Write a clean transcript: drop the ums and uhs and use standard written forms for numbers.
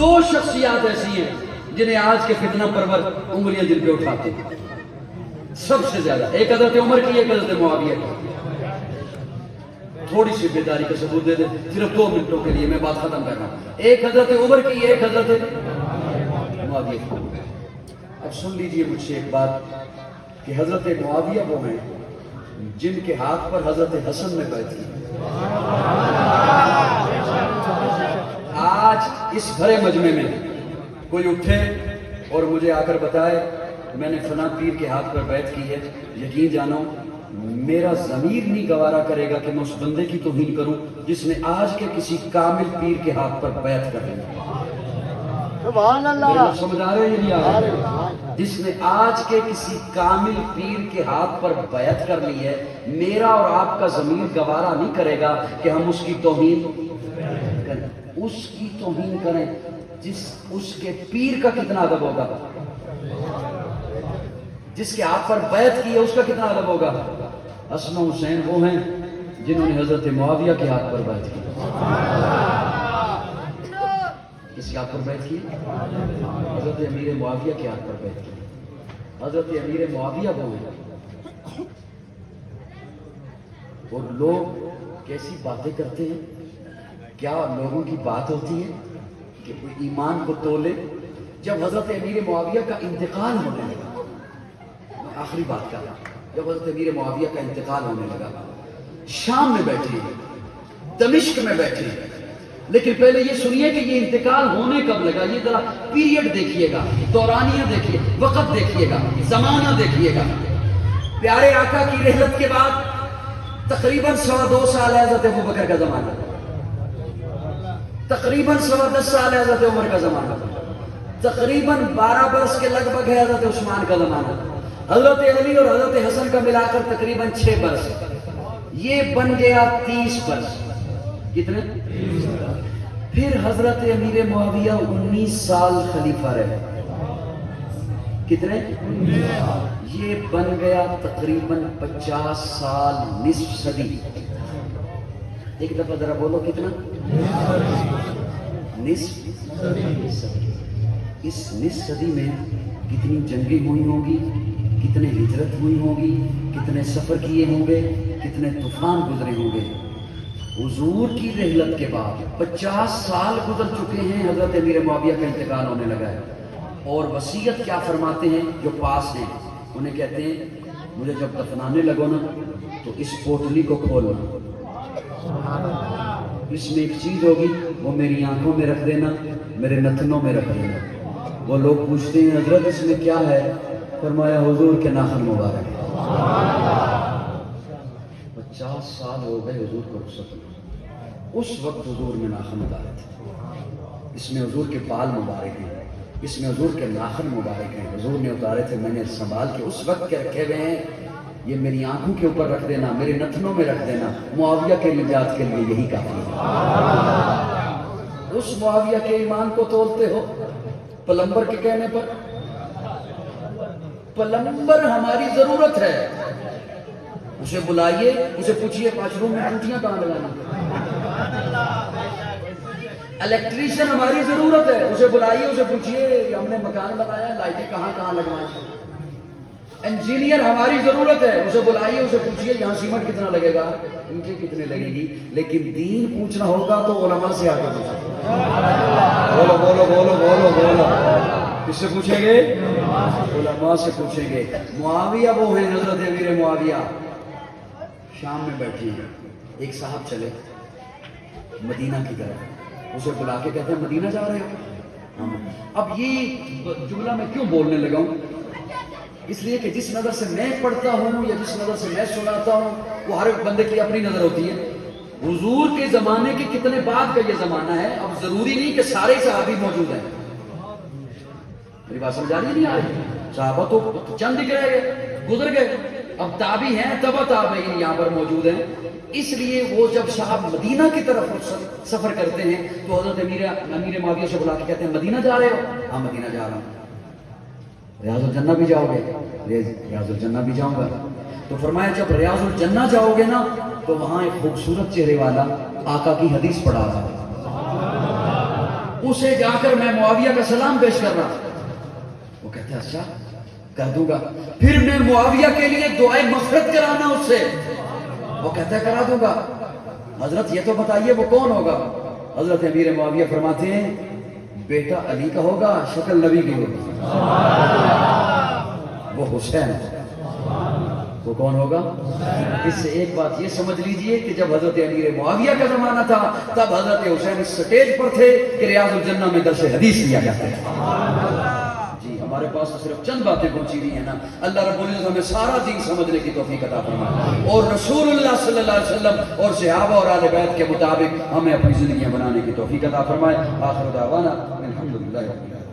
دو شخصیات ایسی ہیں جنہیں آج کے فتنہ پرور انگلیاں دل پہ اٹھاتے ہیں سب سے زیادہ، ایک حضرت عمر کی، ایک حضرت معاویہ کی۔ تھوڑی سی بیداری کا ثبوت دے دیں صرف 2 منٹوں کے لیے، میں بات ختم کر رہا ہوں۔ ایک حضرت عمر کی، ایک حضرت معاویہ کی۔ اب سن لیجئے مجھ سے ایک بات کہ حضرت معاویہ وہ ہیں جن کے ہاتھ پر حضرت حسن نے بیعت کی۔ آج اس بھرے مجمع میں کوئی اٹھے اور مجھے آ کر بتائے میں نے فلاں پیر کے ہاتھ پر بیعت کی ہے، یقین جانو میرا ضمیر نہیں گوارا کرے گا کہ میں اس بندے کی توہین کروں جس نے آج کے کسی کامل پیر کے ہاتھ پر بیعت کر لی۔ سبحان اللہ، سمجھ آ رہے ہیں یا نہیں؟ جس نے آج کے کسی کامل پیر کے ہاتھ پر بیعت کر لی ہے، میرا اور آپ کا ضمیر گوارا نہیں کرے گا کہ ہم اس کی توہین کریں، اس کی توہین کریں جس اس کے پیر کا کتنا ادب ہوگا، جس کے ہاتھ پر بیعت کی ہے اس کا کتنا ادب ہوگا۔ حسن و حسین وہ ہیں جنہوں نے حضرت معاویہ کے ہاتھ پر بیعت کی۔ کس کے ہاتھ پر بیعت کی؟ حضرت امیر معاویہ کے ہاتھ پر بیعت کی۔ حضرت امیر معاویہ وہ ہیں اور لوگ کیسی باتیں کرتے ہیں، کیا لوگوں کی بات ہوتی ہے کہ کوئی ایمان کو تولے۔ جب حضرت امیر معاویہ کا انتقال ہونے لگا، میں آخری بات کر رہا ہوں، جب حضرت امیر معاویہ کا انتقال ہونے لگا، شام میں بیٹھے ہیں، دمشق میں بیٹھے ہیں، لیکن پہلے یہ سنیے کہ یہ انتقال ہونے کب لگا، یہ ذرا پیریڈ دیکھیے گا، دورانیہ دیکھیے، وقت دیکھیے گا، زمانہ دیکھیے گا۔ پیارے آقا کی رحلت کے بعد تقریباً 2.25 سال ہے حضرت ابوبکر کا زمانہ، تقریباً 10 سال ہے حضرت عمر کا زمانہ، تقریباً 12 برس کے لگ بھگ ہے حضرت عثمان کا زمانہ، حضرت علی اور حضرت حسن کا ملا کر تقریباً 6 برس، یہ بن گیا 30 برس۔ کتنے؟ پھر حضرت امیر معاویہ 19 سال خلیفہ رہے، کتنے؟ یہ بن گیا تقریباً 50 سال، نصف صدی۔ ایک دفعہ ذرا بولو کتنا؟ نصف صدی۔ اس نصف صدی میں کتنی جنگیں ہوئی ہوں گی، کتنے ہجرت ہوئی ہوگی، کتنے سفر کیے ہوں گے، کتنے طوفان گزرے ہوں گے۔ حضور کی رحلت کے بعد 50 سال گزر چکے ہیں، حضرت امیر معاویہ کا انتقال ہونے لگا ہے، اور وصیت کیا فرماتے ہیں جو پاس ہیں، انہیں کہتے ہیں مجھے جب دفنانے لگو نا تو اس پوٹلی کو کھولنا، اس میں ایک چیز ہوگی وہ میری آنکھوں میں رکھ دینا، میرے نتنوں میں رکھ دینا۔ وہ لوگ پوچھتے ہیں حضرت اس میں کیا ہے؟ فرمایا حضور کے ناخن مبارک۔ 50 سال ہو گئے حضور کو رخصت ہوئے، اس وقت حضور میں ناخن اتارے تھے، اس میں حضور کے بال مبارک ہیں، اس میں حضور کے ناخن مبارک ہیں، حضور نے اتارے تھے، میں نے سنبھال کے اس وقت کے رکھے ہوئے ہیں، یہ میری آنکھوں کے اوپر رکھ دینا، میرے نتنوں میں رکھ دینا، معاویہ کے نجات کے لیے یہی کافی ہے۔ اس معاویہ کے ایمان کو تولتے ہو پلمبر کے کہنے پر؟ پلمبر ہماری ضرورت ہے، اسے بلائیے، اسے پوچھئے واش روم میں ٹوٹیاں کہاں لگانا۔ الیکٹریشین ہماری ضرورت ہے، اسے بلائیے، اسے پوچھئے ہم نے مکان بنایا لائٹیں کہاں کہاں لگوائیں۔ انجینئر ہماری ضرورت ہے، اسے بلائیے، اسے پوچھئے یہاں سیمنٹ کتنا لگے گا، اینٹیں کتنے لگے گی۔ لیکن دین پوچھنا ہوگا تو علماء سے آ کے پوچھیں۔ بولو بولو بولو بولو بولو، کس سے پوچھیں گے؟ علماء سے پوچھیں گے۔ معاویہ وہ ہیں حضرت امیر معاویہ، شام میں بیٹھے ہیں، ایک صاحب چلے مدینہ کی طرف، اسے بلا کے کہتے ہیں مدینہ جا رہے ہو؟ اب یہ جملہ میں کیوں بولنے لگا ہوں؟ اس لیے کہ جس نظر سے میں پڑھتا ہوں یا جس نظر سے میں سناتا ہوں وہ ہر ایک بندے کی اپنی نظر ہوتی ہے۔ حضور کے زمانے کے کتنے بعد کا یہ زمانہ ہے، اب ضروری نہیں کہ سارے صحابی موجود ہیں۔ میری بات سمجھ آ رہی نہیں آ رہی؟ صحابہ تو چند دکھ رہے گئے، گزر گئے، اب تابعی ہیں، تبع تابعین یہاں پر موجود ہیں۔ اس لیے وہ جب صاحب مدینہ کی طرف سفر کرتے ہیں تو حضرت امیر معاویہ سے بلا کے کہتے ہیں مدینہ جا رہے ہو؟ ہاں مدینہ جا رہا ہوں۔ ریاض الجنہ بھی جاؤ گے؟ ریاض الجنہ بھی جاؤں گا۔ تو فرمایا جب ریاض الجنہ جاؤ گے نا تو وہاں ایک خوبصورت چہرے والا آقا کی حدیث پڑھا رہا ہے، اسے جا کر میں معاویہ کا سلام پیش کر رہا. وہ کہتا ہے اچھا کر دوں گا. پھر میں معاویہ کے لیے دعائے مغفرت کرانا اس سے. وہ کہتا ہے کرا دوں گا. حضرت یہ تو بتائیے وہ کون ہوگا؟ حضرت امیر معاویہ فرماتے ہیں بیٹا علی کا ہوگا، شکل نبی کی ہوگی. وہ حسین. وہ کون ہوگا؟ اس سے ایک بات یہ سمجھ لیجئے کہ جب حضرت امیر معاویہ کا زمانہ تھا تب حضرت حسین اس سٹیج پر تھے کہ ریاض الجنہ میں درس حدیث لیا جاتا ہے. جی ہمارے پاس تو صرف چند باتیں پہنچی ہوئی ہیں نا. اللہ رب العزت ہمیں سارا دین سمجھنے کی توفیق عطا فرمائے اور رسول اللہ صلی اللہ علیہ وسلم اور صحابہ اور آل بیت کے مطابق ہمیں اپنی زندگیاں بنانے کی توفیق عطا فرمائے. آخر دعوانا الحمدللہ رب العالمین.